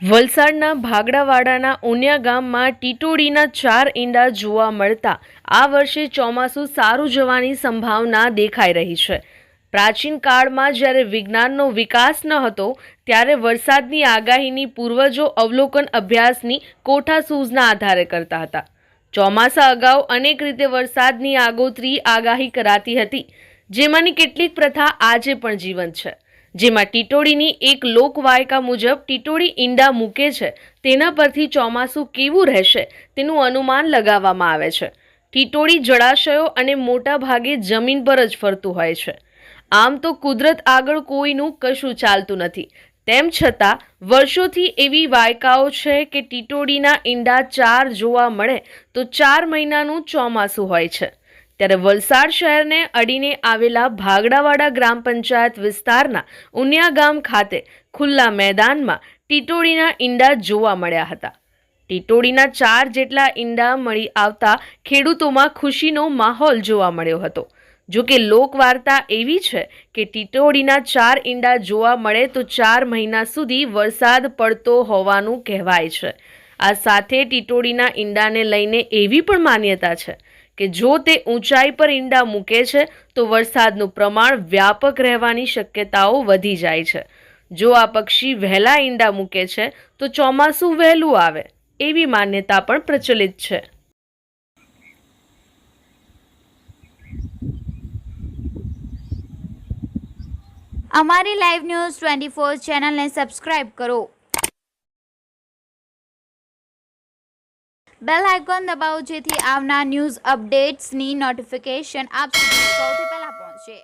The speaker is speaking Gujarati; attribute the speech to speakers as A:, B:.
A: વલસાડના ભાગડાવાડાના ઉનિયા ગામમાં ટીટોડીના 4 ઈંડા જોવા મળતા આ વર્ષે ચોમાસું સારું જવાની સંભાવના દેખાઈ રહી છે। પ્રાચીન કાળમાં જ્યારે વિજ્ઞાનનો વિકાસ ન હતો ત્યારે વરસાદની આગાહીની પૂર્વજો અવલોકન અભ્યાસની કોઠાસૂઝના આધારે કરતા હતા। ચોમાસા અગાઉ અનેક રીતે વરસાદની આગોતરી આગાહી કરાતી હતી, જેમાંની કેટલીક પ્રથા આજે પણ જીવંત છે। જેમાં ટીટોડીની એક લોકવાયકા મુજબ ટીટોડી ઈંડા મૂકે છે તેના પરથી ચોમાસું કેવું રહેશે તેનું અનુમાન લગાવવામાં આવે છે। ટીટોડી જળાશયો અને મોટા ભાગે જમીન પર જ ફરતું હોય છે। આમ તો કુદરત આગળ કોઈનું કશું ચાલતું નથી, તેમ છતાં વર્ષોથી એવી વાયકાઓ છે કે ટીટોડીના ઈંડા 4 જોવા મળે તો 4 મહિનાનું ચોમાસું હોય છે। ત્યારે વલસાડ શહેરને અડીને આવેલા ભાગડાવાડા ગ્રામ પંચાયત વિસ્તારના ઉનિયા ગામ ખાતે ખુલ્લા મેદાનમાં ટીટોડીના ઈંડા જોવા મળ્યા હતા। ટીટોડીના 4 જેટલા ઈંડા મળી આવતા ખેડૂતોમાં ખુશીનો માહોલ જોવા મળ્યો હતો। જો કે લોકવાર્તા એવી છે કે ટીટોડીના 4 ઈંડા જોવા મળે તો 4 મહિના સુધી વરસાદ પડતો હોવાનું કહેવાય છે। આ સાથે ટીટોડીના ઈંડાને લઈને એવી પણ માન્યતા છે કે જો તે ઊંચાઈ પર ઈંડા મૂકે છે તો વરસાદનું પ્રમાણ વ્યાપક રહેવાની શક્યતાઓ વધી જાય છે। જો આ પક્ષી વહેલા ઈંડા મૂકે છે તો ચોમાસું વહેલું આવે એવી માન્યતા પણ પ્રચલિત છે।
B: અમારી લાઈવ ન્યૂઝ 24 ચેનલને સબસ્ક્રાઇબ કરો, બેલ આઇકોન દબાવો જેથી આવનાર ન્યૂઝ અપડેટ્સની નોટિફિકેશન આપ સુધી સૌથી પહેલા પહોંચે।